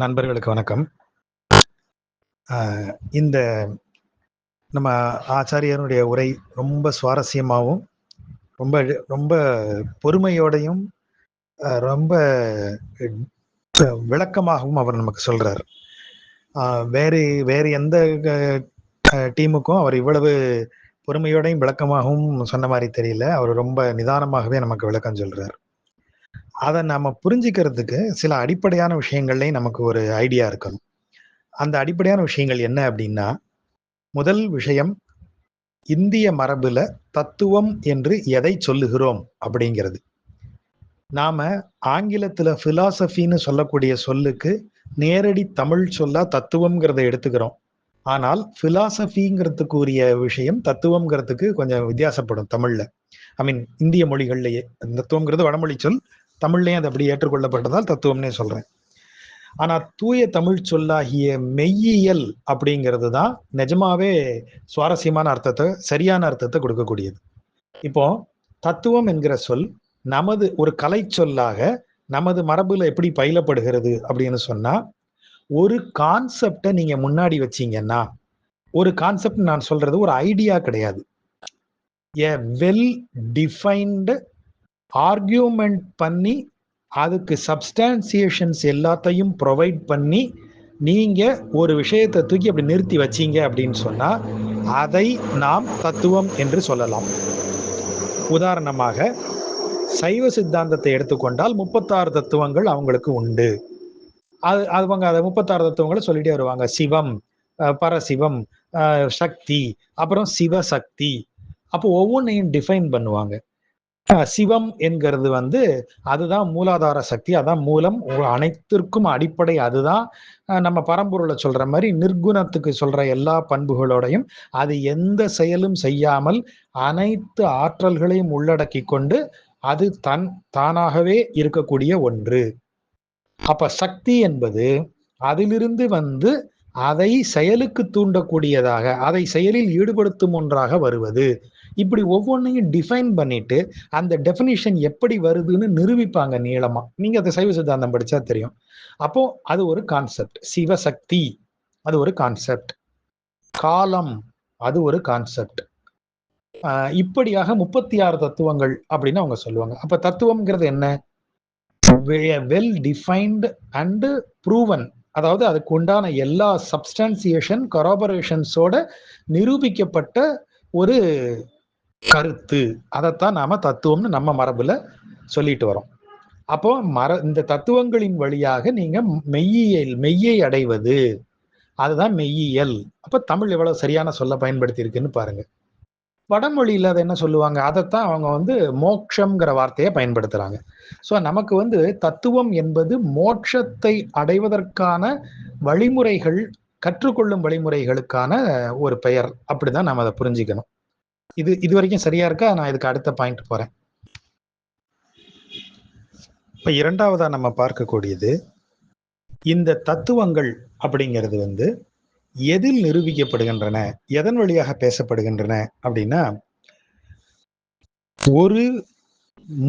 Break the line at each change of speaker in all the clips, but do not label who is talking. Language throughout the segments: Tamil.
நண்பர்களுக்கு வணக்கம். இந்த நம்ம ஆச்சாரியனுடைய உரை ரொம்ப சுவாரஸ்யமாகவும், ரொம்ப ரொம்ப பொறுமையோடையும், ரொம்ப விளக்கமாகவும் அவர் நமக்கு சொல்றார். வேறு வேறு எந்த டீமுக்கும் அவர் இவ்வளவு பொறுமையோடையும் விளக்கமாகவும் சொன்ன மாதிரி தெரியல. அவர் ரொம்ப நிதானமாகவே நமக்கு விளக்கம் சொல்றார். அதை நம்ம புரிஞ்சுக்கிறதுக்கு சில அடிப்படையான விஷயங்கள்லையும் நமக்கு ஒரு ஐடியா இருக்கணும். அந்த அடிப்படையான விஷயங்கள் என்ன அப்படின்னா, முதல் விஷயம், இந்திய மரபுல தத்துவம் என்று எதை சொல்லுகிறோம் அப்படிங்கிறது. நாம ஆங்கிலத்துல பிலாசபின்னு சொல்லக்கூடிய சொல்லுக்கு நேரடி தமிழ் சொல்லா தத்துவம்ங்கிறத எடுத்துக்கிறோம். ஆனால் பிலாசபிங்கிறதுக்கு உரிய விஷயம் தத்துவம்ங்கிறதுக்கு கொஞ்சம் வித்தியாசப்படும் தமிழ்ல. இந்திய மொழிகள்லயே தத்துவம்ங்கிறது வடமொழி சொல், தமிழ்லயும் அது அப்படி ஏற்றுக்கொள்ளப்பட்டதால் தத்துவம்னே சொல்றேன். ஆனா தூய தமிழ் சொல்லாகிய மெய்யியல் அப்படிங்கிறது தான் நிஜமாவே சுவாரஸ்யமான அர்த்தத்தை, சரியான அர்த்தத்தை கொடுக்கக்கூடியது. இப்போ தத்துவம் என்கிற சொல் நமது ஒரு கலை சொல்லாக நமது மரபுல எப்படி பயிலப்படுகிறது அப்படின்னு சொன்னா, ஒரு கான்செப்டை நீங்க முன்னாடி வச்சீங்கன்னா, ஒரு கான்செப்ட் நான் சொல்றது ஒரு ஐடியா கிடையாது, எ வெல் டிஃபைன்டு ஆர்கியூமெண்ட் பண்ணி அதுக்கு சப்ஸ்டான்சியேஷன்ஸ் எல்லாத்தையும் ப்ரொவைட் பண்ணி நீங்க ஒரு விஷயத்தை தூக்கி அப்படி நிறுத்தி வச்சீங்க அப்படின்னு சொன்னா அதை நாம் தத்துவம் என்று சொல்லலாம். உதாரணமாக சைவ சித்தாந்தத்தை எடுத்துக்கொண்டால் 36 தத்துவங்கள் அவங்களுக்கு உண்டு. அவங்க அதை 36 தத்துவங்களை சொல்லிட்டே வருவாங்க. சிவம், பரசிவம், சக்தி, அப்புறம் சிவசக்தி. அப்போ ஒவ்வொன்றையும் டிஃபைன் பண்ணுவாங்க. சிவம் என்கிறது அதுதான் மூலாதார சக்தி, அதான் மூலம், அனைத்திற்கும் அடிப்படை அதுதான். நம்ம பரம்பொருளை சொல்ற மாதிரி நிர்குணத்துக்கு சொல்ற எல்லா பண்புகளோடையும் அது எந்த செயலும் செய்யாமல் அனைத்து ஆற்றல்களையும் உள்ளடக்கி கொண்டு அது தானாகவே இருக்கக்கூடிய ஒன்று. அப்ப சக்தி என்பது அதிலிருந்து அதை செயலுக்கு தூண்டக்கூடியதாக, அதை செயலில் ஈடுபடுத்தும் ஒன்றாக வருவது. இப்படி ஒவ்வொன்றையும் டிஃபைன் பண்ணிட்டு அந்த டெஃபினிஷன் எப்படி வருதுன்னு நிரூபிப்பாங்க நீளமா. நீங்க அதை சைவ சித்தாந்தம் படிச்சா தெரியும். அப்போ அது ஒரு கான்செப்ட். சிவசக்தி அது ஒரு கான்செப்ட். காலம் அது ஒரு கான்செப்ட். இப்படியாக 36 தத்துவங்கள் அப்படின்னு அவங்க சொல்லுவாங்க. அப்ப தத்துவம்ங்கிறது என்ன? வெல் டிஃபைன்டு அண்ட் ப்ரூவன், அதாவது அதுக்கு உண்டான எல்லா சப்ஸ்டான்சியேஷன் கராபரேஷன்ஸோட நிரூபிக்கப்பட்ட ஒரு கருத்து. அதைத்தான் நாம தத்துவம்னு நம்ம மரபுல சொல்லிட்டு வரோம். அப்போ இந்த தத்துவங்களின் வழியாக நீங்க மெய்யை அடைவது, அதுதான் மெய்யியல். அப்ப தமிழ் எவ்வளவு சரியான சொல்ல பயன்படுத்தி இருக்குன்னு பாருங்க. வடமொழியில அதை என்ன சொல்லுவாங்க? அதைத்தான் அவங்க மோட்சம்ங்கிற வார்த்தையை பயன்படுத்துறாங்க. ஸோ நமக்கு தத்துவம் என்பது மோட்சத்தை அடைவதற்கான வழிமுறைகள், கற்றுக்கொள்ளும் வழிமுறைகளுக்கான ஒரு பெயர். அப்படிதான் நம்ம அதை புரிஞ்சுக்கணும். இது வரைக்கும் சரியா இருக்கா? நான் இதுக்கு அடுத்த பாயிண்ட் போறேன். இப்ப இரண்டாவதா நம்ம பார்க்கக்கூடியது, இந்த தத்துவங்கள் அப்படிங்கிறது எதில் நிரூபிக்கப்படுகின்றன, எதன் வழியாக பேசப்படுகின்றன அப்படின்னா, ஒரு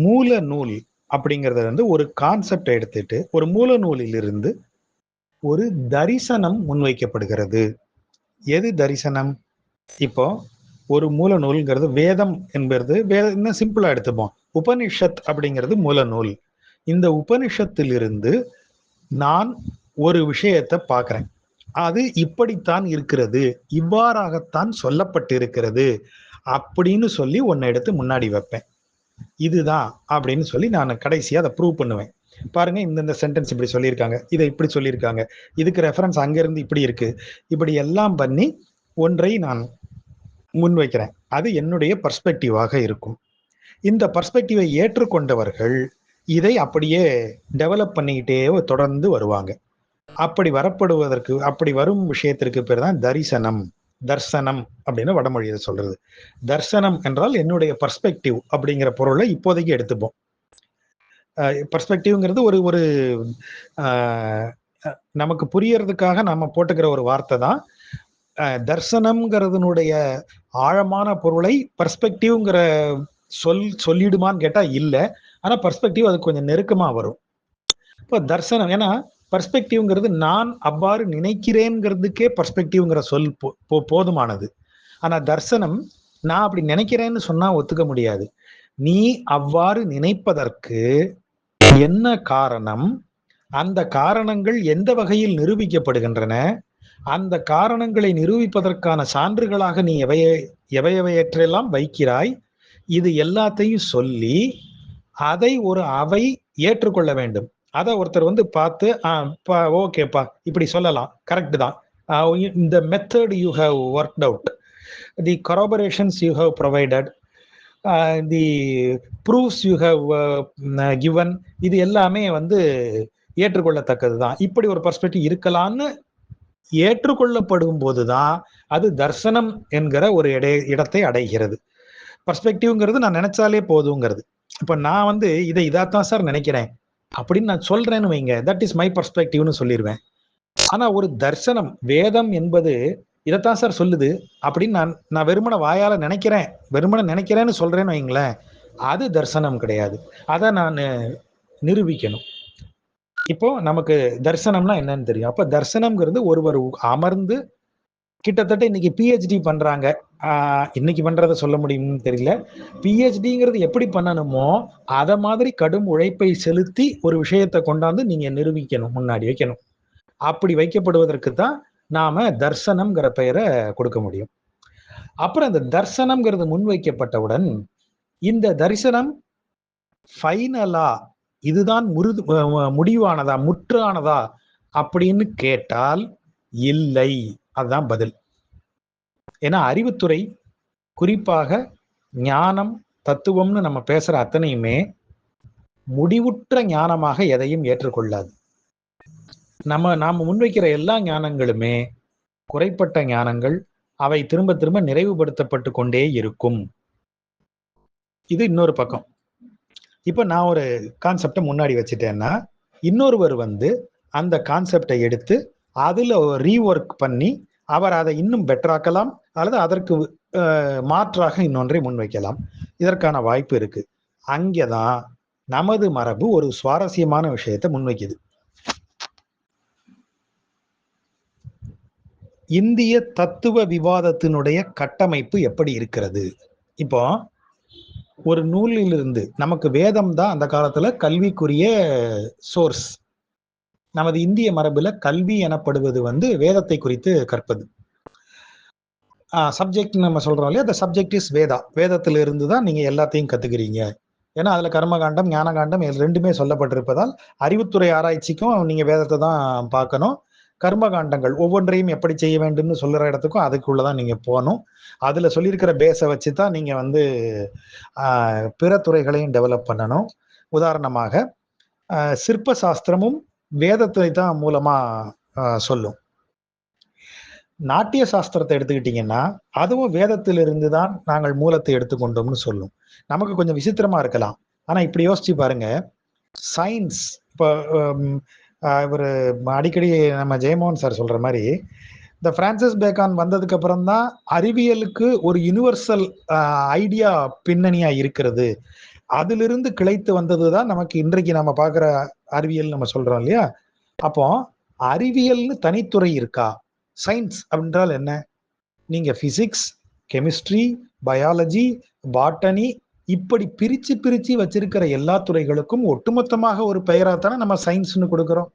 மூல நூல் அப்படிங்கிறத ஒரு கான்செப்டை எடுத்துட்டு ஒரு மூல நூலிலிருந்து ஒரு தரிசனம் முன்வைக்கப்படுகிறது. எது தரிசனம்? இப்போ ஒரு மூல நூல்ங்கிறது வேதம் என்பது இன்னும் சிம்பிளா எடுத்துப்போம். உபனிஷத் அப்படிங்கிறது மூல நூல். இந்த உபனிஷத்திலிருந்து நான் ஒரு விஷயத்தை பார்க்கிறேன், அது இப்படித்தான் இருக்கிறது, இவ்வாறாகத்தான் சொல்லப்பட்டிருக்கிறது அப்படின்னு சொல்லி ஒன்னை எடுத்து முன்னாடி வைப்பேன். இதுதான் அப்படின்னு சொல்லி நான் கடைசியா அதை ப்ரூவ் பண்ணுவேன். பாருங்க, இந்த சென்டென்ஸ் இப்படி சொல்லியிருக்காங்க, இதை இப்படி சொல்லியிருக்காங்க, இதுக்கு ரெஃபரன்ஸ் அங்கிருந்து இப்படி இருக்கு, இப்படி எல்லாம் பண்ணி ஒன்றை நான் முன்வைக்கிறேன். அது என்னுடைய பர்ஸ்பெக்டிவாக இருக்கும். இந்த பர்ஸ்பெக்டிவை ஏற்றுக்கொண்டவர்கள் இதை அப்படியே டெவலப் பண்ணிக்கிட்டே தொடர்ந்து வருவாங்க. அப்படி வரும் விஷயத்திற்கு பேர் தான் தரிசனம், தர்சனம் அப்படின்னு வடமொழியில சொல்றது. தர்சனம் என்றால் என்னுடைய பர்ஸ்பெக்டிவ் அப்படிங்கிற பொருளை இப்போதைக்கு எடுத்துப்போம். பர்ஸ்பெக்டிவ்ங்கிறது ஒரு நமக்கு புரியறதுக்காக நம்ம போட்டுக்கிற ஒரு வார்த்தை தான். தர்சனம்ங்கிறதுனுடைய ஆழமான பொருளை பர்ஸ்பெக்டிவ்ங்கிற சொல்லிடுமான்னு கேட்டா இல்லை. ஆனா பர்ஸ்பெக்டிவ் அது கொஞ்சம் நெருக்கமா வரும். இப்போ தர்சனம், ஏன்னா பர்ஸ்பெக்டிவ்ங்கிறது நான் அவ்வாறு நினைக்கிறேங்கிறதுக்கே பர்ஸ்பெக்டிவ்ங்கிற சொல் போதுமானது. ஆனா தர்சனம் நான் அப்படி நினைக்கிறேன்னு சொன்னா ஒத்துக்க முடியாது. நீ அவ்வாறு நினைப்பதற்கு என்ன காரணம், அந்த காரணங்கள் எந்த வகையில் நிரூபிக்கப்படுகின்றன, அந்த காரணங்களை நிரூபிப்பதற்கான சான்றுகளாக நீ எவையெல்லாம் வைக்கிறாய், இது எல்லாத்தையும் சொல்லி அதை ஒரு அவை ஏற்றுக்கொள்ள வேண்டும். அதை ஒருத்தர் வந்து பார்த்து ஓகேப்பா இப்படி சொல்லலாம், கரெக்ட் தான், இந்த method you have worked out, the corroborations you have provided, the proofs you have given, இது எல்லாமே வந்து ஏற்றுக்கொள்ளத்தக்கது தான். இப்படி ஒரு பர்ஸ்பெக்டிவ் இருக்கலாம்னு ஏற்றுக்கொள்ளப்படும் போதுதான் அது தர்சனம் என்கிற ஒரு இடத்தை அடைகிறது. பர்ஸ்பெக்டிவ்ங்கிறது நான் நினைச்சாலே போதுங்கிறது. இப்ப நான் வந்து இதாத்தான் சார் நினைக்கிறேன் அப்படின்னு நான் சொல்றேன்னு வைங்க, தட் இஸ் மை பர்ஸ்பெக்டிவ்னு சொல்லிடுவேன். ஆனா ஒரு தர்சனம், வேதம் என்பது இதைத்தான் சார் சொல்லுது அப்படின்னு நான் வெறுமனை வாயால நினைக்கிறேன்னு சொல்றேன்னு வைங்களேன், அது தர்சனம் கிடையாது. அதை நான் நிரூபிக்கணும். இப்போ நமக்கு தர்சனம்னா என்னன்னு தெரியும். அப்ப தர்சனம்ங்கிறது ஒருவர் அமர்ந்து கிட்டத்தட்ட இன்னைக்கு பிஹெச்டி பண்றாங்க, இன்னைக்கு பண்றதை சொல்ல முடியும்னு தெரியல. பிஹெச்டிங்கிறது எப்படி பண்ணணுமோ அத மாதிரி கடும் உழைப்பை செலுத்தி ஒரு விஷயத்தை கொண்டாந்து நீங்க நிரூபிக்கணும், முன்னாடி வைக்கணும். அப்படி வைக்கப்படுவதற்கு தான் நாம தர்சனம்ங்கிற பெயரை கொடுக்க முடியும். அப்புறம் இந்த தர்சனம்ங்கிறது முன்வைக்கப்பட்டவுடன் இந்த தரிசனம் ஃபைனலா இதுதான் முடிவானதா, முற்றானதா அப்படின்னு கேட்டால் இல்லை, அதுதான் பதில். ஏன்னா அறிவுத்துறை, குறிப்பாக ஞானம், தத்துவம்னு நம்ம பேசுற அத்தனையுமே முடிவுற்ற ஞானமாக எதையும் ஏற்றுக்கொள்ளாது. நாம முன்வைக்கிற எல்லா ஞானங்களுமே குறைப்பட்ட ஞானங்கள், அவை திரும்ப திரும்ப நிறைவுபடுத்தப்பட்டு கொண்டே இருக்கும். இது இன்னொரு பக்கம். இப்ப நான் ஒரு கான்செப்டை முன்னாடி வச்சுட்டேன்னா, இன்னொருவர் வந்து அந்த கான்செப்டை எடுத்து அதுல ரீஒர்க் பண்ணி அவர் அதை இன்னும் பெட்டராக்கலாம், அல்லது அதற்கு மாற்றாக இன்னொன்றை முன்வைக்கலாம். இதற்கான வாய்ப்பு இருக்கு. அங்கேதான் நமது மரபு ஒரு சுவாரஸ்யமான விஷயத்தை முன்வைக்குது. இந்திய தத்துவ விவாதத்தினுடைய கட்டமைப்பு எப்படி இருக்கிறது? இப்போ ஒரு நூலிலிருந்து, நமக்கு வேதம் தான் அந்த காலத்துல கல்விக்குரிய சோர்ஸ். நமது இந்திய மரபுல கல்வி எனப்படுவது வந்து வேதத்தை குறித்து கற்பது. சப்ஜெக்ட் நம்ம சொல்றோம் இல்லையா, அந்த சப்ஜெக்ட் இஸ் வேதா. வேதத்துல இருந்து தான் நீங்க எல்லாத்தையும் கத்துக்கிறீங்க. ஏன்னா அதுல கர்மகாண்டம், ஞானகாண்டம் ரெண்டுமே சொல்லப்பட்டிருப்பதால் அறிவுத்துறை ஆராய்ச்சிக்கும் நீங்க வேதத்தை தான் பார்க்கணும். கர்மகாண்டங்கள் ஒவ்வொன்றையும் எப்படி செய்ய வேண்டும்னு சொல்ற இடத்துக்கும் அதுக்குள்ளதான் நீங்க போகணும். அதுல சொல்லியிருக்கிற பேஸை வச்சுதான் நீங்க வந்து பிற துறைகளையும் டெவலப் பண்ணணும். உதாரணமாக சிற்ப சாஸ்திரமும் வேதத்தை தான் மூலமா சொல்லும். நாட்டிய சாஸ்திரத்தை எடுத்துக்கிட்டீங்கன்னா அதுவும் வேதத்திலிருந்து தான் நாங்கள் மூலத்தை எடுத்துக்கொண்டோம்னு சொல்லும். நமக்கு கொஞ்சம் விசித்திரமா இருக்கலாம், ஆனா இப்படி யோசிச்சு பாருங்க. சயின்ஸ், இப்போ இவர் அடிக்கடி நம்ம ஜெயமோகன் சார் சொல்ற மாதிரி, இந்த பிரான்சிஸ் பேக்கான் வந்ததுக்கு அப்புறம் தான் அறிவியலுக்கு ஒரு யுனிவர்சல் ஐடியா பின்னணியா இருக்கிறது. அதிலிருந்து கிளைத்து வந்ததுதான் நமக்கு இன்றைக்கு நம்ம பார்க்குற அறிவியல் நம்ம சொல்றோம் இல்லையா. அப்போ அறிவியல்னு தனித்துறை இருக்கா? சயின்ஸ் அப்படின்றால் என்ன? நீங்க பிசிக்ஸ், கெமிஸ்ட்ரி, பயாலஜி, பாட்டனி இப்படி பிரிச்சு பிரிச்சு வச்சிருக்கிற எல்லா துறைகளுக்கும் ஒட்டுமொத்தமாக ஒரு பெயராத்தானே நம்ம சயின்ஸ்னு கொடுக்குறோம்.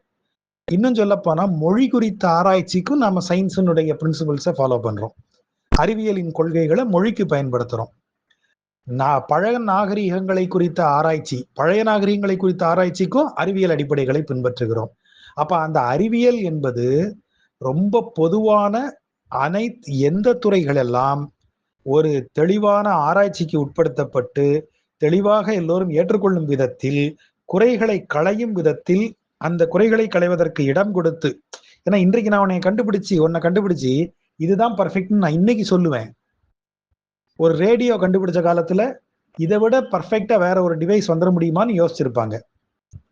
இன்னும் சொல்ல போனா மொழி குறித்த ஆராய்ச்சிக்கும் நம்ம சயின்ஸினுடைய பிரின்சிபல்ஸை ஃபாலோ பண்றோம். அறிவியலின் கொள்கைகளை மொழிக்கு பயன்படுத்துறோம். பழைய நாகரிகங்களை குறித்த ஆராய்ச்சிக்கும் அறிவியல் அடிப்படைகளை பின்பற்றுகிறோம். அப்ப அந்த அறிவியல் என்பது ரொம்ப பொதுவான எந்த துறைகள் எல்லாம் ஒரு தெளிவான ஆராய்ச்சிக்கு உட்படுத்தப்பட்டு தெளிவாக எல்லோரும் ஏற்றுக்கொள்ளும் விதத்தில், குறைகளை களையும் விதத்தில், அந்த குறைகளை களைவதற்கு இடம் கொடுத்து. ஏன்னா இன்றைக்கு நான் உன்னை கண்டுபிடிச்சு இதுதான் பர்ஃபெக்ட்னு நான் இன்னைக்கு சொல்லுவேன். ஒரு ரேடியோ கண்டுபிடிச்ச காலத்துல இதை விட பர்ஃபெக்டா வேற ஒரு டிவைஸ் வந்துட முடியுமான்னு யோசிச்சிருப்பாங்க.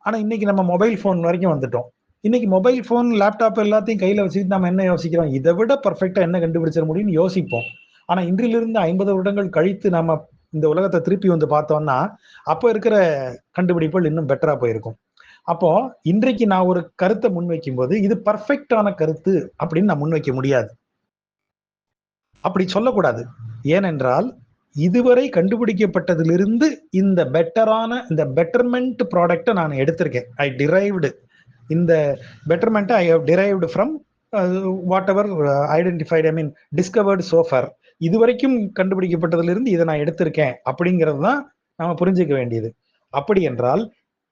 ஆனா இன்னைக்கு நம்ம மொபைல் போன் வரைக்கும் வந்துட்டோம். இன்னைக்கு மொபைல் போன், லேப்டாப் எல்லாத்தையும் கையில வச்சுட்டு நம்ம என்ன யோசிக்கிறோம்? இதை விட பர்ஃபெக்டா என்ன கண்டுபிடிச்சிட முடியும்னு யோசிப்போம். ஆனா இன்றிலிருந்து 50 வருடங்கள் கழித்து நம்ம இந்த உலகத்தை திருப்பி வந்து பார்த்தோம்னா அப்ப இருக்கிற கண்டுபிடிப்புகள் இன்னும் பெட்டரா போயிருக்கும். அப்போ இன்றைக்கு நான் ஒரு கருத்தை முன்வைக்கும் போது இது பர்ஃபெக்டான கருத்து அப்படின்னு நான் முன்வைக்க முடியாது. அப்படி சொல்லக்கூடாது. ஏனென்றால் இதுவரை கண்டுபிடிக்கப்பட்டதிலிருந்து இந்த பெட்டர்மென்ட் ப்ராடக்ட்டை நான் எடுத்திருக்கேன். ஐ டிரைவ்டு இந்த betterment I have derived from whatever identified, I mean discovered so far. இதுவரைக்கும் கண்டுபிடிக்கப்பட்டதிலிருந்து இதை நான் எடுத்திருக்கேன் அப்படிங்கிறது தான் நம்ம புரிஞ்சுக்க வேண்டியது. அப்படி என்றால்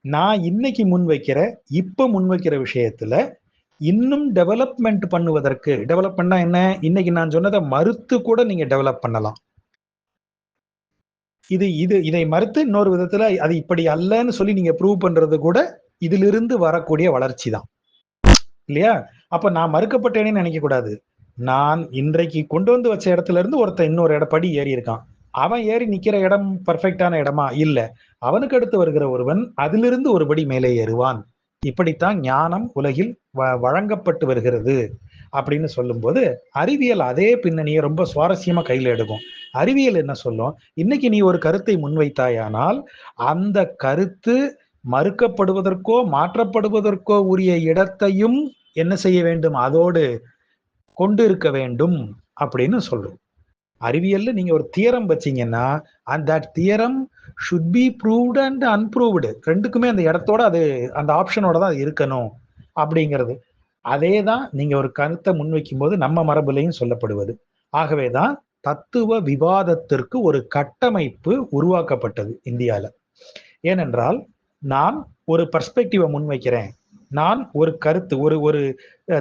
நான் இன்னைக்கு முன்வைக்கிற விஷயத்துல இன்னும் டெவலப்மெண்ட் பண்ணுவதற்கு, டெவலப்மெண்ட்னா என்ன, இன்னைக்கு நான் சொன்னதை மறுத்து கூட நீங்க டெவலப் பண்ணலாம். இதை மறுத்து இன்னொரு விதத்துல அது இப்படி அல்லன்னு சொல்லி நீங்க ப்ரூவ் பண்றது கூட இதிலிருந்து வரக்கூடிய வளர்ச்சி தான் இல்லையா? அப்ப நான் மறுக்கப்பட்டேன்னு நினைக்க கூடாது. நான் இன்றைக்கு கொண்டு வந்து வச்ச இடத்துல இருந்து ஒருத்தன் இன்னொரு படி ஏறி இருக்கான். அவன் ஏறி நிக்கிற இடம் பர்ஃபெக்டான இடமா? இல்ல. அவனுக்கு அடுத்து வருகிற ஒருவன் அதிலிருந்து ஒரு படி மேலே ஏறுவான். இப்படித்தான் ஞானம் உலகில் வழங்கப்பட்டு வருகிறது அப்படின்னு சொல்லும்போது அறிவியல் அதே பின்னணியை ரொம்ப சுவாரஸ்யமா கையில எடுக்கும். அறிவியல் என்ன சொல்லும், இன்னைக்கு நீ ஒரு கருத்தை முன்வைத்தாயானால் அந்த கருத்து மறுக்கப்படுவதற்கோ மாற்றப்படுவதற்கோ உரிய இடத்தையும் என்ன செய்ய வேண்டும், அதோடு கொண்டு இருக்க வேண்டும் அப்படின்னு சொல்லும். அறிவியல்ல நீங்க ஒரு தியரம் வச்சீங்கன்னா அந்த theorem should be proved and அன்ப்ரூவ்டு, ரெண்டுக்குமே அந்த இடத்தோட அது அந்த ஆப்ஷனோட தான் இருக்கணும் அப்படிங்கிறது. அதே தான் நீங்க ஒரு கருத்தை முன்வைக்கும் போது நம்ம மரபுலையும் சொல்லப்படுவது. ஆகவேதான் தத்துவ விவாதத்திற்கு ஒரு கட்டமைப்பு உருவாக்கப்பட்டது இந்தியால. ஏனென்றால் நான் ஒரு பர்ஸ்பெக்டிவை முன்வைக்கிறேன், நான் ஒரு கருத்து ஒரு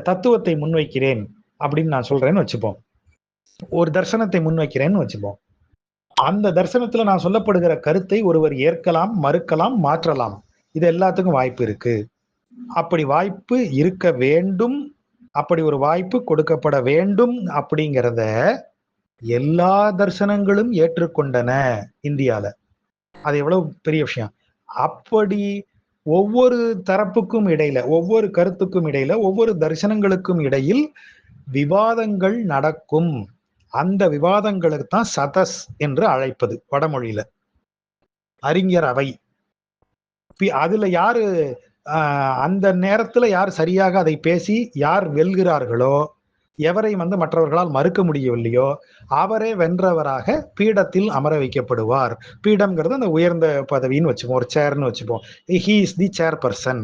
தத்துவத்தை முன்வைக்கிறேன் அப்படின்னு நான் சொல்றேன்னு வச்சுப்போம், ஒரு தர்சனத்தை முன்வைக்கிறேன்னு வச்சுப்போம். அந்த தர்சனத்துல நான் சொல்லப்படுகிற கருத்தை ஒருவர் ஏற்கலாம், மறுக்கலாம், மாற்றலாம். இது எல்லாத்துக்கும் வாய்ப்பு இருக்கு. அப்படி வாய்ப்பு இருக்க வேண்டும், அப்படி ஒரு வாய்ப்பு கொடுக்கப்பட வேண்டும் அப்படிங்கிறத எல்லா தர்சனங்களும் ஏற்றுக்கொண்டன இந்தியால. அது எவ்வளவு பெரிய விஷயம். அப்படி ஒவ்வொரு தரப்புக்கும் இடையில, ஒவ்வொரு கருத்துக்கும் இடையில, ஒவ்வொரு தரிசனங்களுக்கும் இடையில் விவாதங்கள் நடக்கும். அந்த விவாதங்களுக்கு தான் சதஸ் என்று அழைப்பது வடமொழியில, அறிஞர் அவை. அதுல யாரு அந்த நேரத்துல யார் சரியாக அதை பேசி யார் வெல்கிறார்களோ, எவரை மற்றவர்களால் மறுக்க முடியவில்லையோ அவரே வென்றவராக பீடத்தில் அமர வைக்கப்படுவார். பீடம்ங்கிறது அந்த உயர்ந்த பதவின்னு வச்சுப்போம், ஒரு சேர்னு வச்சுப்போம். He is the chairperson.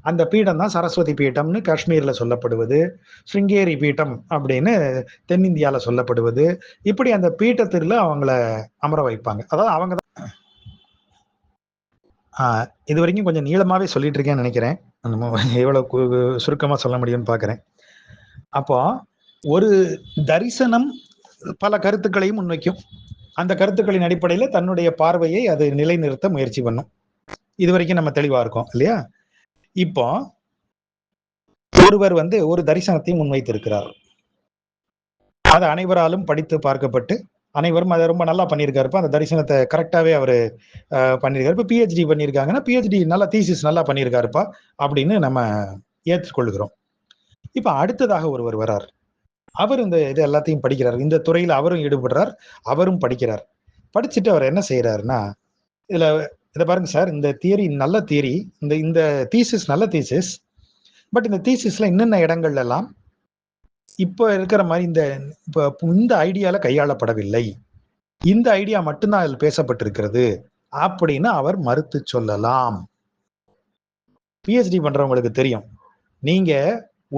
அந்த பீடம் தான் சரஸ்வதி பீட்டம்னு காஷ்மீர்ல சொல்லப்படுவது, ஸ்ருங்கேரி பீட்டம் அப்படின்னு தென்னிந்தியால சொல்லப்படுவது. இப்படி அந்த பீட்டத்தில் அவங்கள அமர வைப்பாங்க. அதாவது அவங்க தான். இது வரைக்கும் கொஞ்சம் நீளமாவே சொல்லிட்டு இருக்கேன்னு நினைக்கிறேன். எவ்வளவு சுருக்கமா சொல்ல முடியும்னு பாக்குறேன். அப்போ ஒரு தரிசனம் பல கருத்துக்களையும் முன்வைக்கும். அந்த கருத்துக்களின் அடிப்படையில தன்னுடைய பார்வையை அது நிலைநிறுத்த முயற்சி பண்ணும். இது வரைக்கும் நம்ம தெளிவா இருக்கோம் இல்லையா? இப்போ ஒருவர் ஒரு தரிசனத்தை முன்வைத்திருக்கிறார். அது அனைவராலும் படித்து பார்க்கப்பட்டு அனைவரும் அதை ரொம்ப நல்லா பண்ணியிருக்காருப்பா, அந்த தரிசனத்தை கரெக்டாவே அவரு பண்ணியிருக்காரு. இப்போ பிஹெச்டி பண்ணியிருக்காங்கன்னா பிஹெச்டி நல்லா தீசிஸ் நல்லா பண்ணியிருக்காருப்பா அப்படின்னு நம்ம ஏற்றுக்கொள்கிறோம். இப்ப அடுத்ததாக ஒருவர் வரார். அவர் இந்த இது எல்லாத்தையும் படிக்கிறார். இந்த துறையில அவரும் ஈடுபடுறார், அவரும் படிக்கிறார். படிச்சுட்டு அவர் என்ன செய்யறாருன்னா, இதை பாருங்க சார், இந்த தியரி நல்ல தியரி, இந்த தீசிஸ் நல்ல தீசிஸ். பட் இந்த தீசிஸ்ல என்னென்ன இடங்கள்ல எல்லாம் இப்ப இருக்கிற மாதிரி இந்த ஐடியால கையாளப்படவில்லை, இந்த ஐடியா மட்டும்தான் அதில் பேசப்பட்டிருக்கிறது அப்படின்னு அவர் மறுத்து சொல்லலாம். பிஹெச்டி பண்றவங்களுக்கு தெரியும், நீங்க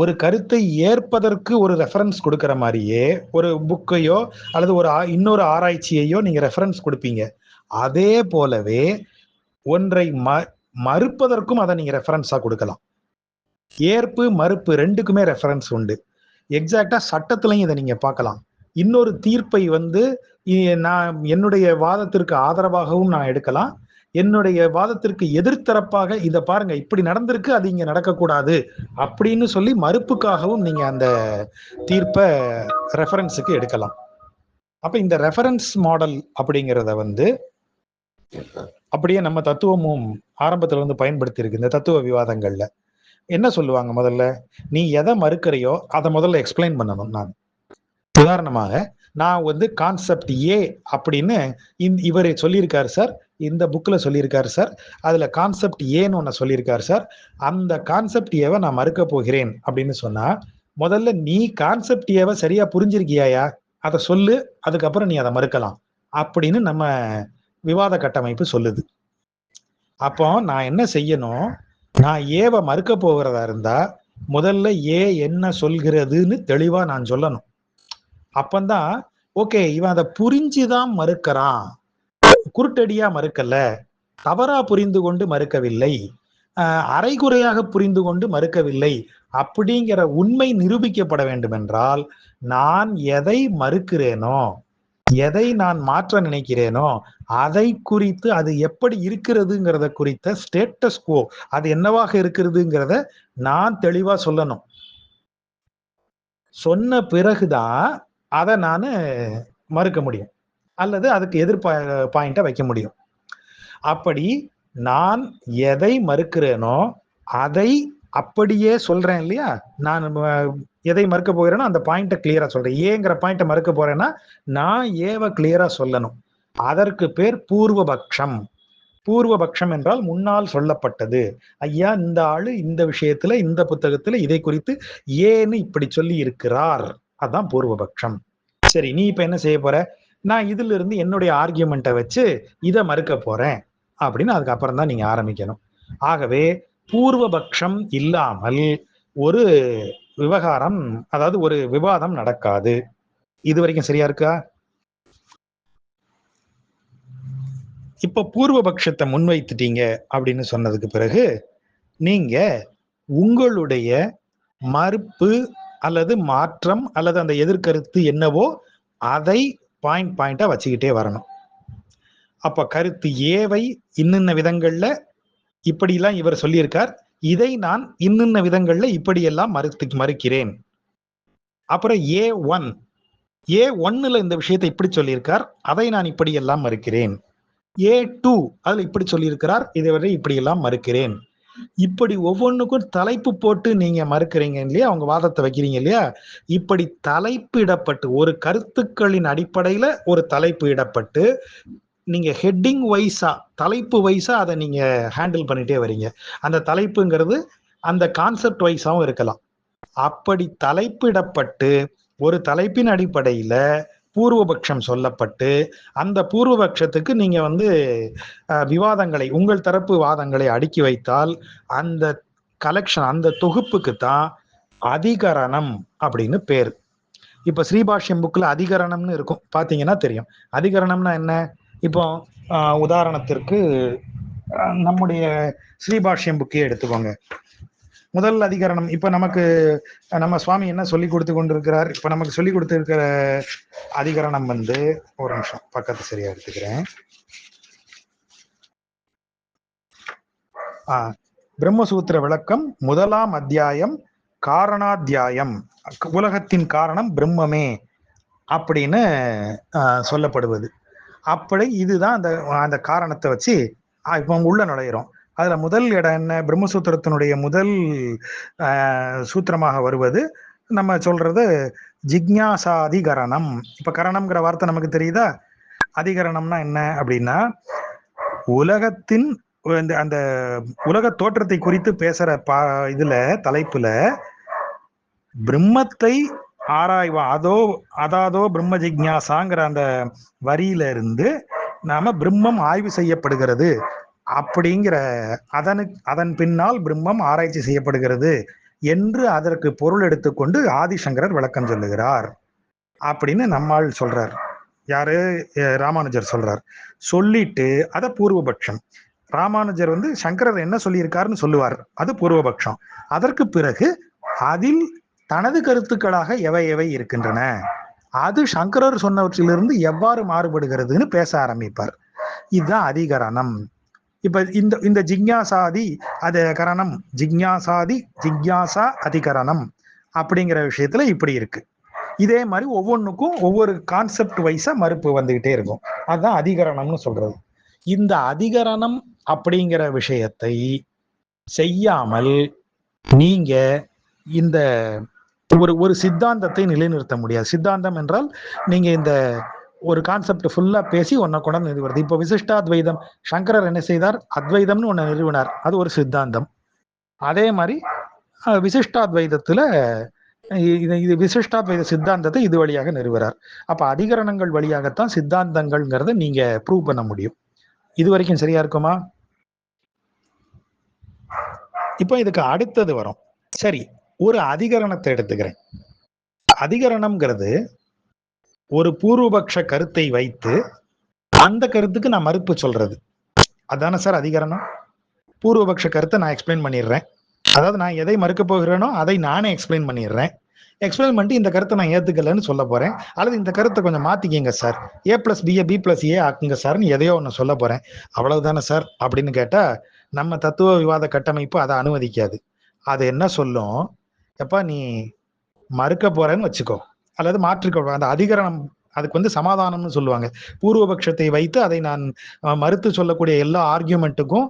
ஒரு கருத்தை ஏற்பதற்கு ஒரு ரெஃபரன்ஸ் கொடுக்கிற மாதிரியே ஒரு புக்கையோ அல்லது இன்னொரு ஆராய்ச்சியையோ நீங்க ரெஃபரன்ஸ் கொடுப்பீங்க. அதே போலவே ஒன்றை மறுப்பதற்கும் அதை நீங்க ரெஃபரன்ஸா கொடுக்கலாம். ஏற்பு மறுப்பு ரெண்டுக்குமே ரெஃபரன்ஸ் உண்டு. எக்ஸாக்டா சட்டத்திலையும் இதை நீங்க பார்க்கலாம். இன்னொரு தீர்ப்பை நான் என்னுடைய வாதத்திற்கு ஆதரவாகவும் நான் எடுக்கலாம், என்னுடைய வாதத்திற்கு எதிர்த்தரப்பாக இதை பாருங்க இப்படி நடந்திருக்கு, அது இங்க நடக்கக்கூடாது அப்படின்னு சொல்லி மறுப்புக்காகவும் நீங்க அந்த தீர்ப்பை ரெஃபரன்ஸுக்கு எடுக்கலாம். அப்ப இந்த ரெஃபரன்ஸ் மாடல் அப்படிங்கிறத அப்படியே நம்ம தத்துவமும் ஆரம்பத்துல பயன்படுத்தி இருக்கு. இந்த தத்துவ விவாதங்கள்ல என்ன சொல்லுவாங்க, முதல்ல நீ எதை மறுக்கிறையோ அதை முதல்ல எக்ஸ்பிளைன் பண்ணணும். நான் உதாரணமாக நான் வந்து கான்செப்ட் ஏ அப்படின்னு இவர் சொல்லியிருக்காரு சார், இந்த புக்ல சொல்லியிருக்காரு சார், அதுல கான்செப்ட் ஏன்னு ஒன்று சொல்லியிருக்காரு சார், அந்த கான்செப்ட் ஏவை நான் மறுக்க போகிறேன் அப்படின்னு சொன்னா, முதல்ல நீ கான்செப்ட் ஏவை சரியா புரிஞ்சிருக்கியாயா, அதை சொல்லு, அதுக்கப்புறம் நீ அதை மறுக்கலாம் அப்படின்னு நம்ம விவாத கட்டமைப்பு சொல்லுது. அப்போ நான் என்ன செய்யணும், நான் ஏவை மறுக்க போகிறதா இருந்தா முதல்ல ஏ என்ன சொல்கிறதுன்னு தெளிவா நான் சொல்லணும். அப்பந்தான் ஓகே, இவன் அதை புரிஞ்சுதான் மறுக்கிறான், குருட்டடியா மறுக்கல, தவறா புரிந்து கொண்டு மறுக்கவில்லை, அரைகுறையாக புரிந்து கொண்டு மறுக்கவில்லை அப்படிங்கிற உண்மை நிரூபிக்கப்பட வேண்டும் என்றால், நான் எதை மறுக்கிறேனோ, எதை நான் மாற்ற நினைக்கிறேனோ அதை குறித்து அது எப்படி இருக்கிறதுங்கிறத குறித்த ஸ்டேட்டஸ் கோ, அது என்னவாக இருக்கிறதுங்கிறத நான் தெளிவா சொல்லணும். சொன்ன பிறகுதான் அதை நான் மறுக்க முடியும், அல்லது அதுக்கு எதிர் பாயிண்ட்டை வைக்க முடியும். அப்படி நான் எதை மறுக்கிறேனோ அதை அப்படியே சொல்றேன் இல்லையா. நான் எதை மறுக்க போகிறேனோ அந்த பாயிண்ட்டை கிளியரா சொல்றேன். ஏங்கிற பாயிண்ட்டை மறுக்க போறேன்னா நான் ஏவை கிளியரா சொல்லணும். அதற்கு பேர் பூர்வபக்ஷம். பூர்வபக்ஷம் என்றால் முன்னால் சொல்லப்பட்டது. ஐயா, இந்த ஆளு இந்த விஷயத்துல இந்த புத்தகத்துல இதை குறித்து ஏன்னு இப்படி சொல்லி இருக்கிறார், அதான் பூர்வபக்ஷம். சரி, நீ இப்ப என்ன செய்ய போற, நான் இதுல இருந்து என்னுடைய ஆர்கியூமெண்ட்டை வச்சு இதை மறுக்க போறேன் அப்படின்னு அதுக்கப்புறம் தான் நீங்க ஆரம்பிக்கணும். ஆகவே பூர்வபக்ஷம் இல்லாமல் ஒரு விவகாரம், அதாவது ஒரு விவாதம் நடக்காது. இது வரைக்கும் சரியா இருக்கா? இப்ப பூர்வபக்ஷத்தை முன்வைத்துட்டீங்க அப்படின்னு சொன்னதுக்கு பிறகு நீங்க உங்களுடைய மறுப்பு அல்லது மாற்றம் அல்லது அந்த எதிர்கருத்து என்னவோ அதை பாயிண்டா வச்சுக்கிட்டே வரணும். அப்ப கருத்து ஏவை இன்னின்ன விதங்கள்ல இப்படிலாம் இவர் சொல்லியிருக்கார், இதை நான் இன்னின்ன விதங்கள்ல இப்படியெல்லாம் மறுக்கிறேன். அப்புறம் A1 இந்த விஷயத்தை இப்படி சொல்லியிருக்கார், அதை நான் இப்படியெல்லாம் மறுக்கிறேன். A2 அதுல இப்படி சொல்லியிருக்கிறார், இதை வரை இப்படியெல்லாம் மறுக்கிறேன். இப்படி ஒவ்வொன்றுக்கும் தலைப்பு போட்டு நீங்க மறுக்கிறீங்க இல்லையா, அவங்க வாதத்தை வைக்கிறீங்க இல்லையா. இப்படி தலைப்பு இடப்பட்டு ஒரு கருத்துக்களின் அடிப்படையில ஒரு தலைப்பு இடப்பட்டு நீங்க ஹெட்டிங் வைஸா தலைப்பு வைஸா அதை நீங்க ஹேண்டில் பண்ணிட்டே வரீங்க. அந்த தலைப்புங்கிறது அந்த கான்செப்ட் வைஸாவும் இருக்கலாம். அப்படி தலைப்பிடப்பட்டு ஒரு தலைப்பின் அடிப்படையில பூர்வபக்ஷம் சொல்லப்பட்டு அந்த பூர்வபக்ஷத்துக்கு நீங்க வந்து விவாதங்களை, உங்கள் தரப்பு வாதங்களை அடுக்கி வைத்தால் அந்த கலெக்ஷன், அந்த தொகுப்புக்கு தான் அதிகரணம் அப்படின்னு பேர். இப்ப ஸ்ரீபாஷ்யம் புக்ல அதிகரணம்னு இருக்கும், பாத்தீங்கன்னா தெரியும். அதிகரணம்னா என்ன? இப்போ உதாரணத்திற்கு நம்முடைய ஸ்ரீபாஷ்யம் புக்கே எடுத்துக்கோங்க. முதல் அதிகரணம், இப்ப நமக்கு நம்ம சுவாமி என்ன சொல்லி கொடுத்து கொண்டிருக்கிறார், இப்ப நமக்கு சொல்லி கொடுத்திருக்கிற அதிகரணம் வந்து, ஒரு நிமிஷம் பக்கத்து சரியா எடுத்துக்கிறேன். பிரம்மசூத்திர விளக்கம் முதலாம் அத்தியாயம் காரணாத்தியாயம், உலகத்தின் காரணம் பிரம்மமே அப்படின்னு சொல்லப்படுவது. அப்படி இதுதான் அந்த அந்த காரணத்தை வச்சு இப்போ உள்ள நுழையிறோம். அதுல முதல் இடம் என்ன, பிரம்மசூத்திரத்தினுடைய முதல் சூத்திரமாக வருவது நம்ம சொல்றது ஜிக்ஞாசா அதிகரணம். இப்ப கரணம்ங்கிற வார்த்தை நமக்கு தெரியுதா? அதிகரணம்னா என்ன அப்படின்னா, உலகத்தின் அந்த உலக தோற்றத்தை குறித்து பேசுற இதுல தலைப்புல பிரம்மத்தை ஆராய்வா, அதாதோ பிரம்ம ஜிக்ஞாசாங்கிற அந்த வரியில இருந்து நாம பிரம்மம் ஆய்வு செய்யப்படுகிறது அப்படிங்கிற அதன் பின்னால் பிரம்மம் ஆராய்ச்சி செய்யப்படுகிறது என்று அதற்கு பொருள் எடுத்துக்கொண்டு ஆதிசங்கரர் விளக்கம் சொல்லுகிறார் அப்படின்னு நம்மால் சொல்றார். யாரு? ராமானுஜர் சொல்றார். சொல்லிட்டு அத பூர்வபக்ஷம். ராமானுஜர் வந்து சங்கரர் என்ன சொல்லியிருக்காருன்னு சொல்லுவார், அது பூர்வபக்ஷம். அதற்கு பிறகு அதில் தனது கருத்துக்களாக எவை எவை இருக்கின்றன, அது சங்கரர் சொன்னவற்றிலிருந்து எவ்வாறு மாறுபடுகிறதுன்னு பேச ஆரம்பிப்பார். இதுதான் அதிகரணம். இப்ப இந்த ஜிக்ஞாசாதி கரணம், ஜிக்ஞாசா அதிகரணம் அப்படிங்கிற விஷயத்துல இப்படி இருக்கு. இதே மாதிரி ஒவ்வொன்றுக்கும் ஒவ்வொரு கான்செப்ட் வைஸா மறுப்பு வந்துகிட்டே இருக்கும். அதுதான் அதிகரணம்னு சொல்றது. இந்த அதிகரணம் அப்படிங்கிற விஷயத்தை செய்யாமல் நீங்க இந்த ஒரு சித்தாந்தத்தை நிலைநிறுத்த முடியாது. சித்தாந்தம் என்றால் நீங்க இந்த ஒரு கான்செப்ட் ஃபுல்லா பேசி ஒன்ன கூட நிறுவுறது. இப்போ விசிஷ்டாத்வைதம் சங்கரர் என்ன செய்தார்? அத்வைதம்னு ஒன்று நிறுவினார், அது ஒரு சித்தாந்தம். அதே மாதிரி விசிஷ்டாத்வைதத்துல இது விசிஷ்டாத்வைத சித்தாந்தத்தை இது வழியாக நிறுவுறார். அப்ப அதிகரணங்கள் வழியாகத்தான் சித்தாந்தங்கள்ங்கிறத நீங்க ப்ரூவ் பண்ண முடியும். இது வரைக்கும் சரியா இருக்குமா? இப்போ இதுக்கு அடுத்தது வரும். சரி, ஒரு அதிகரணத்தை எடுத்துக்கிறேன். அதிகரணம்ங்கிறது ஒரு பூர்வபக்ஷ கருத்தை வைத்து அந்த கருத்துக்கு நான் மறுப்பு சொல்றது, அதானே சார் அதிகரணம்? பூர்வபக்ஷ கருத்தை நான் எக்ஸ்பிளைன் பண்ணிடுறேன். அதாவது நான் எதை மறுக்க போகிறேனோ அதை நானே எக்ஸ்பிளைன் பண்ணிடுறேன். எக்ஸ்பிளைன் பண்ணிட்டு இந்த கருத்தை நான் ஏத்துக்கலன்னு சொல்ல போறேன், அல்லது இந்த கருத்தை கொஞ்சம் மாத்திக்கிங்க sir, A + B B + A ஆக்குங்க சார்னு எதையோ ஒன்று சொல்ல போறேன். அவ்வளவுதானே சார் அப்படின்னு கேட்டா நம்ம தத்துவ விவாத கட்டமைப்பு அதை அனுமதிக்காது. அது என்ன சொல்லும்? எப்பா நீ மறுக்க போறேன்னு வச்சுக்கோ, அல்லது மாற்றிக்கொள்ள, அந்த அதிகரணம் அதுக்கு வந்து சமாதானம்னு சொல்லுவாங்க. பூர்வபக்ஷத்தை வைத்து அதை நான் மறுத்து சொல்லக்கூடிய எல்லா ஆர்கியூமெண்ட்டுக்கும்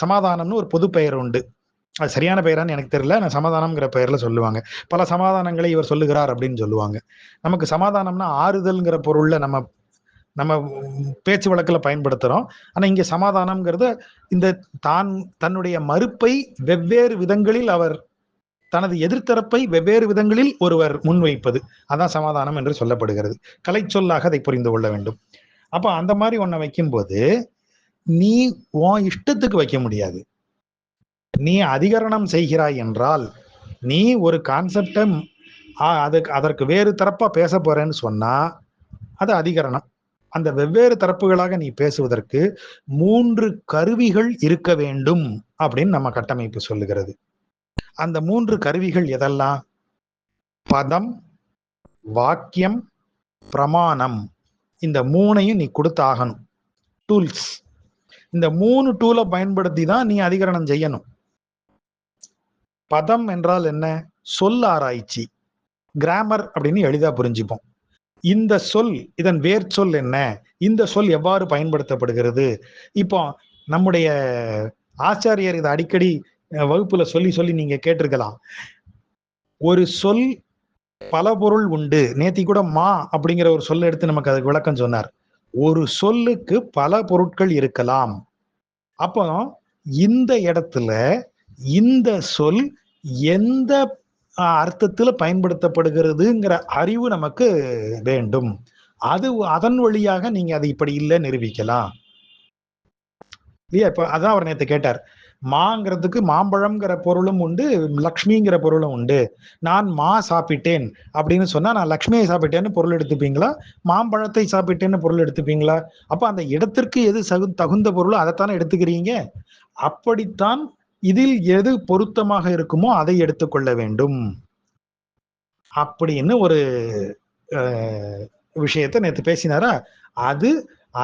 சமாதானம்னு ஒரு பொது பெயர் உண்டு. அது சரியான பெயரான்னு எனக்கு தெரியல, நான் சமாதானம்ங்கிற பெயர்ல சொல்லுவாங்க. பல சமாதானங்களை இவர் சொல்லுகிறார் அப்படின்னு சொல்லுவாங்க. நமக்கு சமாதானம்னா ஆறுதல்ங்கிற பொருள்ல நம்ம நம்ம பேச்சு வழக்கில் பயன்படுத்துறோம். ஆனா இங்க சமாதானம்ங்கிறது இந்த தன்னுடைய மறுப்பை வெவ்வேறு விதங்களில் அவர் தனது எதிர்த்தரப்பை வெவ்வேறு விதங்களில் ஒருவர் முன்வைப்பது, அதான் சமாதானம் என்று சொல்லப்படுகிறது. கலை சொல்லாக அதை புரிந்து கொள்ள வேண்டும். அப்ப அந்த மாதிரி ஒன்ன வைக்கும்போது நீ உன் இஷ்டத்துக்கு வைக்க முடியாது. நீ அதிகரணம் செய்கிறாய் என்றால் நீ ஒரு கான்செப்டை அதற்கு வேறு தரப்பா பேச போறேன்னு சொன்னா அது அதிகரணம். அந்த வெவ்வேறு தரப்புகளாக நீ பேசுவதற்கு 3 கருவிகள் இருக்க வேண்டும் அப்படின்னு நம்ம கட்டமைப்பு சொல்லுகிறது. அந்த 3 கருவிகள் எதெல்லாம்? பதம், வாக்கியம், பிரமாணம். இந்த 3ஐயும் நீ கொடுத்தாகணும். டூல்ஸ். இந்த 3 டூலை பயன்படுத்தி தான் நீ அதிகரணம் செய்யணும். பதம் என்றால் என்ன? சொல் ஆராய்ச்சி, கிராமர் அப்படின்னு எளிதா புரிஞ்சுப்போம். இந்த சொல், இதன் வேர் சொல் என்ன, இந்த சொல் எவ்வாறு பயன்படுத்தப்படுகிறது. இப்போ நம்முடைய ஆச்சாரியர் இதை அடிக்கடி வகுப்புல சொல்லி சொல்லி நீங்க கேட்டிருக்கலாம். ஒரு சொல் பல பொருள் உண்டு. நேத்தி கூட மா அப்படிங்கிற ஒரு சொல்ல எடுத்து நமக்கு அதுக்கு விளக்கம் சொன்னார். ஒரு சொல்லுக்கு பல பொருட்கள் இருக்கலாம். அப்போ இந்த இடத்துல இந்த சொல் எந்த அர்த்தத்துல பயன்படுத்தப்படுகிறதுங்கிற அறிவு நமக்கு வேண்டும். அது அதன் வழியாக நீங்க அதை இப்படி இல்லை நிரூபிக்கலாம் இல்லையா? இப்ப அதான் அவர் நேத்து கேட்டார். மாங்கிறதுக்கு மாம்பழம்ங்கிற பொருளும் உண்டு, லக்ஷ்மிங்கிற பொருளும் உண்டு. நான் மா சாப்பிட்டேன் அப்படின்னு சொன்னா நான் லக்ஷ்மியை சாப்பிட்டேன்னு பொருள் எடுத்துப்பீங்களா, மாம்பழத்தை சாப்பிட்டேன்னு பொருள் எடுத்துப்பீங்களா? அப்ப அந்த இடத்திற்கு எது தகுந்த பொருளோ அதைத்தானே எடுத்துக்கிறீங்க. அப்படித்தான் இதில் எது பொருத்தமாக இருக்குமோ அதை எடுத்துக்கொள்ள வேண்டும் அப்படின்னு ஒரு விஷயத்தை நேற்று பேசினாரா? அது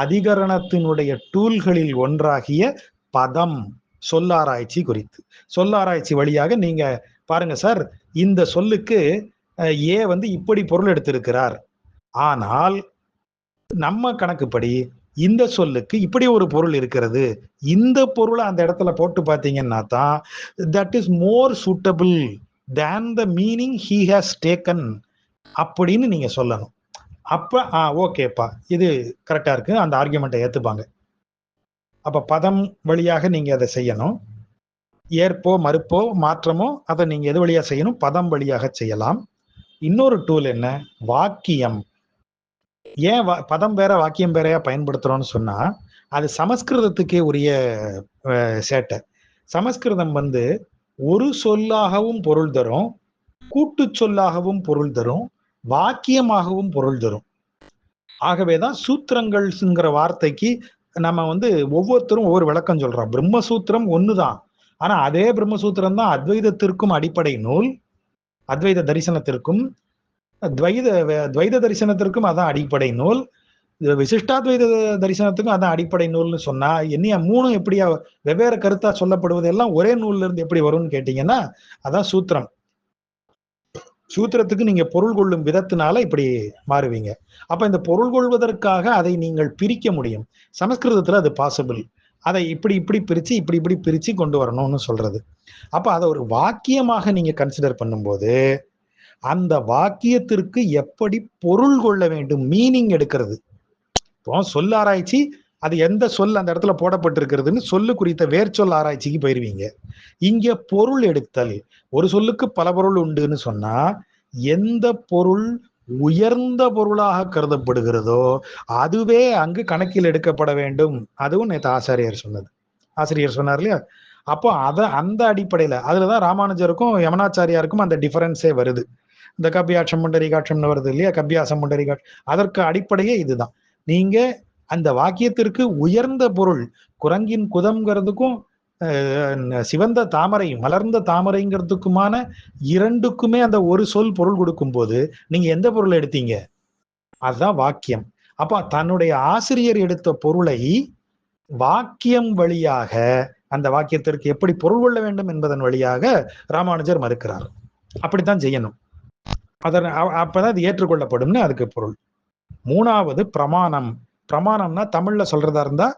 அதிகரணத்தினுடைய டூல்களில் ஒன்றாகிய பதம், சொல்லாராய்ச்சி குறித்து. சொல்லாராய்ச்சி வழியாக நீங்க பாருங்க சார், இந்த சொல்லுக்கு ஏ வந்து இப்படி பொருள் எடுத்திருக்கிறார், ஆனால் நம்ம கணக்குப்படி இந்த சொல்லுக்கு இப்படி ஒரு பொருள் இருக்கிறது, இந்த பொருளை அந்த இடத்துல போட்டு பார்த்தீங்கன்னா தான் that is more suitable than the meaning he has taken அப்படின்னு நீங்க சொல்லணும். அப்ப ஓகேப்பா இது கரெக்டா இருக்கு, அந்த ஆர்குமெண்ட்டை ஏத்துப்பாங்க. அப்ப பதம் வழியாக நீங்க அதை செய்யணும். ஏற்போ மறுப்போ மாற்றமோ அதை நீங்க எது வழியா செய்யணும்? பதம் வழியாக செய்யலாம். இன்னொரு டூல் என்ன? வாக்கியம். ஏன் பதம் வேற வாக்கியம் வேறையா பயன்படுத்துறோம்னு சொன்னா அது சமஸ்கிருதத்துக்கே உரிய சேட்டை. சமஸ்கிருதம் வந்து ஒரு சொல்லாகவும் பொருள் தரும், கூட்டு சொல்லாகவும் பொருள் தரும், வாக்கியமாகவும் பொருள் தரும். ஆகவேதான் சூத்திரங்கள்ங்கிற வார்த்தைக்கு நம்ம வந்து ஒவ்வொருத்தரும் ஒவ்வொரு விளக்கம் சொல்றோம். பிரம்மசூத்திரம் ஒண்ணுதான், ஆனா அதே பிரம்மசூத்திரம் தான் அத்வைதத்திற்கும் அடிப்படை நூல், அத்வைத தரிசனத்திற்கும் துவைத தரிசனத்திற்கும் அதான் அடிப்படை நூல், விசிஷ்டாத்வைத தரிசனத்துக்கும் அதான் அடிப்படை நூல்னு சொன்னா என்னையா மூணும் எப்படியா வெவ்வேறு கருத்தா சொல்லப்படுவது எல்லாம் ஒரே நூல்ல இருந்து எப்படி வரும்னு கேட்டீங்கன்னா அதான் சூத்திரம். சூத்திரத்துக்கு நீங்க பொருள் கொள்ளும் விதத்தினால இப்படி மாறுவீங்க. அப்ப இந்த பொருள் கொள்வதற்காக அதை நீங்கள் பிரிக்க முடியும். சமஸ்கிருதத்துல அது பாசிபிள். அதை இப்படி இப்படி பிரிச்சு இப்படி பிரிச்சு கொண்டு வரணும்னு சொல்றது. அப்ப அதை ஒரு வாக்கியமாக நீங்க கன்சிடர் பண்ணும்போது அந்த வாக்கியத்திற்கு எப்படி பொருள் கொள்ள வேண்டும், மீனிங் எடுக்கிறது. இப்போ சொல் ஆராய்ச்சி, அது எந்த சொல் அந்த இடத்துல போடப்பட்டிருக்கிறதுன்னு சொல்லு குறித்த வேர்ச்சொல் ஆராய்ச்சிக்கு போயிருவீங்க. இங்க பொருள் எடுத்தல், ஒரு சொல்லுக்கு பல பொருள் உண்டுன்னு சொன்னா எந்த பொருள் உயர்ந்த பொருளாக கருதப்படுகிறதோ அதுவே அங்கு கணக்கில் எடுக்கப்பட வேண்டும். அதுவும் நேற்று ஆசிரியர் சொன்னார் இல்லையா? அப்போ அந்த அடிப்படையில அதுலதான் ராமானுஜருக்கும் யமனாச்சாரியாருக்கும் அந்த டிஃபரன்ஸே வருது. இந்த கபியாட்சம் புண்டரீகாட்சம்னு வருது இல்லையா? கபியாசம் புண்டரீகாட்சம், அதற்கு அடிப்படையே இதுதான். நீங்க அந்த வாக்கியத்திற்கு உயர்ந்த பொருள், குரங்கின் குதம்ங்கிறதுக்கும் சிவந்த தாமரை மலர்ந்த தாமரைங்கிறதுக்குமான இரண்டுக்குமே அந்த ஒரு சொல் பொருள் கொடுக்கும் போது நீங்க எந்த பொருள் எடுத்தீங்க? அதுதான் வாக்கியம். அப்ப தன்னுடைய ஆசிரியர் எடுத்த பொருளை வாக்கியம் வழியாக அந்த வாக்கியத்திற்கு எப்படி பொருள் கொள்ள வேண்டும் என்பதன் வழியாக ராமானுஜர் மறுக்கிறார். அப்படித்தான் செய்யணும். அப்பதான் அது ஏற்றுக்கொள்ளப்படும்னு அதுக்கு பொருள். மூணாவது பிரமாணம். பிரமாணம்னா தமிழ்ல சொல்றதா இருந்தா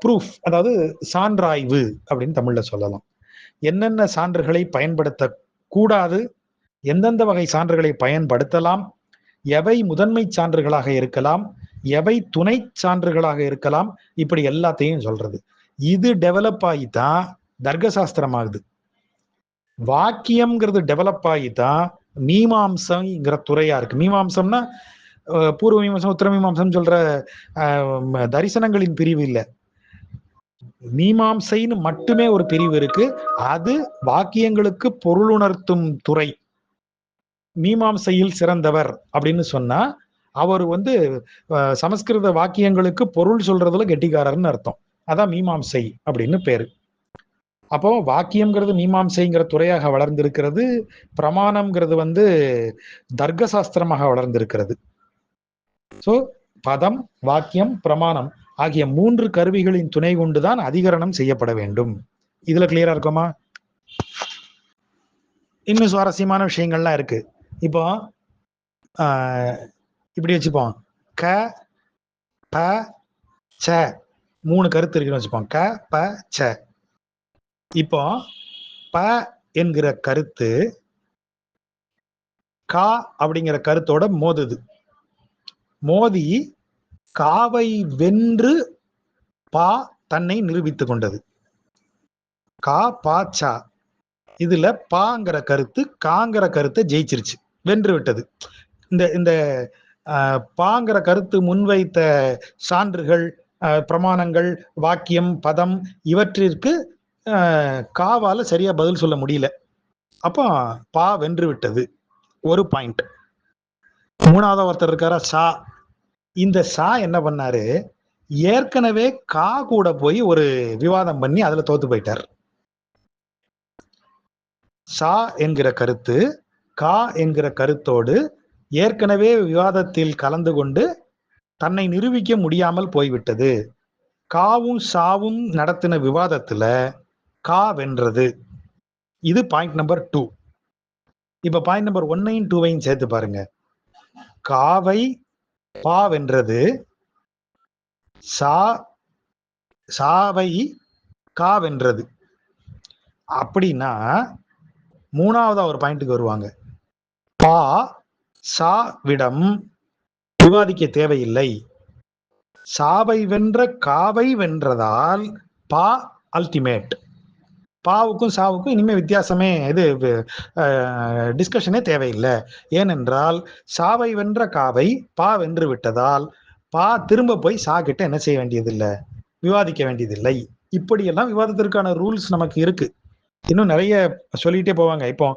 ப்ரூஃப், அதாவது சான்றாய்வு அப்படின்னு தமிழ்ல சொல்லலாம். என்னென்ன சான்றுகளை பயன்படுத்த கூடாது, எந்தெந்த வகை சான்றுகளை பயன்படுத்தலாம், எவை முதன்மை சான்றுகளாக இருக்கலாம், எவை துணை சான்றுகளாக இருக்கலாம், இப்படி எல்லாத்தையும் சொல்றது. இது டெவலப் ஆகிதான் தர்க்க ஆகுது. வாக்கியம்ங்கிறது டெவலப் ஆகிதான் மீமாம்சங்கிற துறையா இருக்கு. மீமாம்சம்னா பூர்வ மீமாம்சம் உத்தர மீமாம்சம் சொல்ற தரிசனங்களின் பிரிவு இல்லை, மீமாம்சைன்னு மட்டுமே ஒரு பிரிவு இருக்கு. அது வாக்கியங்களுக்கு பொருள் உணர்த்தும் துறை. மீமாம்சையில் சிறந்தவர் அப்படின்னு சொன்னா அவர் சமஸ்கிருத வாக்கியங்களுக்கு பொருள் சொல்றதுல கெட்டிக்காரர்னு அர்த்தம். அதான் மீமாம்சை அப்படின்னு பேரு. அப்போ வாக்கியம்ங்கிறது மீமாம்சைங்கிற துறையாக வளர்ந்திருக்கிறது, பிரமாணம்ங்கிறது தர்க்க சாஸ்திரமாக வளர்ந்திருக்கிறது. சோ பதம், வாக்கியம், பிரமாணம் ஆகிய 3 கருவிகளின் துணை கொண்டுதான் அதிகரணம் செய்யப்பட வேண்டும். இதுல கிளியரா இருக்குமா? இன்னும் சுவாரஸ்யமான விஷயங்கள்லாம் இருக்கு. இப்போ இப்படி வச்சுப்போம், க ப ச 3 கருத்து இருக்குன்னு வச்சுப்போம். க ப ச. இப்போ ப என்கிற கருத்து கா அப்படிங்கிற கருத்தோட மோதுது. மோதி காவை வென்று பா தன்னை நிரூபித்துக் கொண்டது. கா பா சா. இதுல பாங்கிற கருத்து காங்கிற கருத்தை ஜெயிச்சிருச்சு, வென்று விட்டது. இந்த இந்த பாங்கிற கருத்து முன்வைத்த சான்றுகள், பிரமாணங்கள், வாக்கியம், பதம் இவற்றிற்கு காவால சரியா பதில் சொல்ல முடியல. அப்போ பா வென்று விட்டது. ஒரு பாயிண்ட். மூணாவது ஒருத்தர் இருக்காரா, சா. இந்த சா என்ன பண்ணாரு, ஏற்கனவே கா கூட போய் ஒரு விவாதம் பண்ணி அதுல தோத்து போயிட்டார். சா என்கிற கருத்து கா என்கிற கருத்தோடு ஏற்கனவே விவாதத்தில் கலந்து கொண்டு தன்னை நிரூபிக்க முடியாமல் போய்விட்டது. காவும் சாவும் நடத்தின விவாதத்துல கா வென்றது. இது பாயிண்ட் நம்பர் 2. இப்ப பாயிண்ட் நம்பர் 1ஐயும் 2ஐயும் சேர்த்து பாருங்க. காவை பா வென்றது, சாவை கா வென்றது. அப்படின்னா மூணாவதா ஒரு பாயிண்ட்டுக்கு வருவாங்க. பா சா விடம் விவாதிக்க தேவையில்லை. சாவை வென்ற காவை வென்றதால் பா அல்டிமேட். பாவுக்கும் சாவுக்கும் இனிமே வித்தியாசமே இது டிஸ்கஷனே தேவையில்லை. ஏனென்றால் சாவை வென்ற காவை பா வென்று விட்டதால் பா திரும்ப போய் சா கிட்ட என்ன செய்ய வேண்டியதில்லை, விவாதிக்க வேண்டியதில்லை. இப்படியெல்லாம் விவாதத்திற்கான ரூல்ஸ் நமக்கு இருக்கு. இன்னும் நிறைய சொல்லிட்டே போவாங்க. இப்போ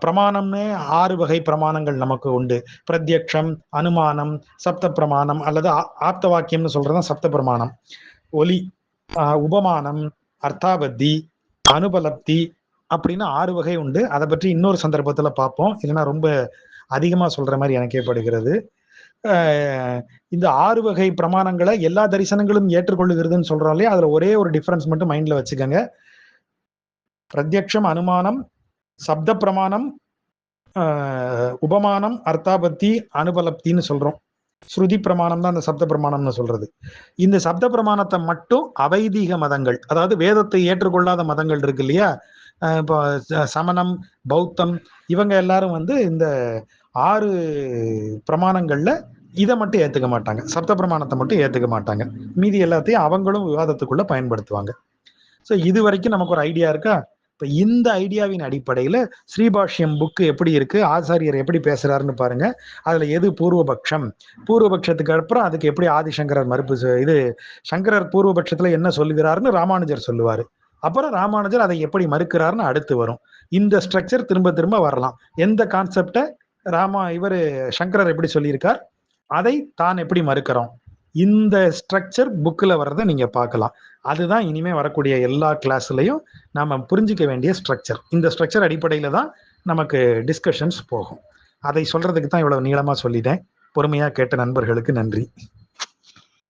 பிரமாணம்னு 6 வகை பிரமாணங்கள் நமக்கு உண்டு. பிரத்யக்ஷம், அனுமானம், சப்த பிரமாணம் அல்லது ஆப்த வாக்கியம்னு சொல்றதுதான் சப்த பிரமாணம். ஒலி, உபமானம், அர்த்தாபத்தி, அனுபலப்தி அப்படின்னு 6 வகை உண்டு. அதை பற்றி இன்னொரு சந்தர்ப்பத்துல பார்ப்போம். இல்லைன்னா ரொம்ப அதிகமா சொல்ற மாதிரி எனக்கே படுகிறது. இந்த 6 வகை பிரமாணங்களை எல்லா தரிசனங்களும் ஏற்றுக்கொள்ளுகிறதுன்னு சொல்றோம் இல்லையா? அதுல ஒரே ஒரு டிஃபரன்ஸ் மட்டும் மைண்ட்ல வச்சுக்கோங்க. பிரத்யக்ஷம், அனுமானம், சப்த பிரமாணம், உபமானம், அர்த்தாபத்தி, அனுபலப்தின்னு சொல்றோம். ஸ்ருதி பிரமாணம் தான் அந்த சப்த பிரமாணம்னு சொல்றது. இந்த சப்த பிரமாணத்தை மட்டும் அவைதீக மதங்கள், அதாவது வேதத்தை ஏற்றுக்கொள்ளாத மதங்கள் இருக்கு இல்லையா, இப்போ சமணம், பௌத்தம் இவங்க எல்லாரும் வந்து இந்த 6 பிரமாணங்கள்ல இதை மட்டும் ஏத்துக்க மாட்டாங்க, சப்த பிரமாணத்தை மட்டும் ஏத்துக்க மாட்டாங்க. மீதி எல்லாத்தையும் அவங்களும் விவாதத்துக்குள்ள பயன்படுத்துவாங்க. ஸோ இது வரைக்கும் நமக்கு ஒரு ஐடியா இருக்கா? இப்போ இந்த ஐடியாவின் அடிப்படையில் ஸ்ரீபாஷ்யம் புக்கு எப்படி இருக்கு, ஆசாரியர் எப்படி பேசுறாருன்னு பாருங்க. அதுல எது பூர்வபக்ஷம், பூர்வபக்ஷத்துக்கு அப்புறம் அதுக்கு எப்படி ஆதிசங்கரர் மறுப்பு இது சங்கரர் பூர்வபட்சத்துல என்ன சொல்லுகிறாருன்னு ராமானுஜர் சொல்லுவாரு. அப்புறம் ராமானுஜர் அதை எப்படி மறுக்கிறாருன்னு அடுத்து வரும். இந்த ஸ்ட்ரக்சர் திரும்ப திரும்ப வரலாம். எந்த கான்செப்டை இவர் சங்கரர் எப்படி சொல்லியிருக்கார், அதை தான் எப்படி மறுக்கிறோம், இந்த ஸ்ட்ரக்சர் புக்கில் வர்றதை நீங்க பார்க்கலாம். அதுதான் இனிமே வரக்கூடிய எல்லா கிளாஸ்லையும் நாம புரிஞ்சிக்க வேண்டிய ஸ்ட்ரக்சர். இந்த ஸ்ட்ரக்சர் அடிப்படையில தான் நமக்கு டிஸ்கஷன்ஸ் போகும். அதை சொல்றதுக்கு தான் இவ்வளவு நீளமா சொல்லிட்டேன். பொறுமையா கேட்ட நண்பர்களுக்கு நன்றி.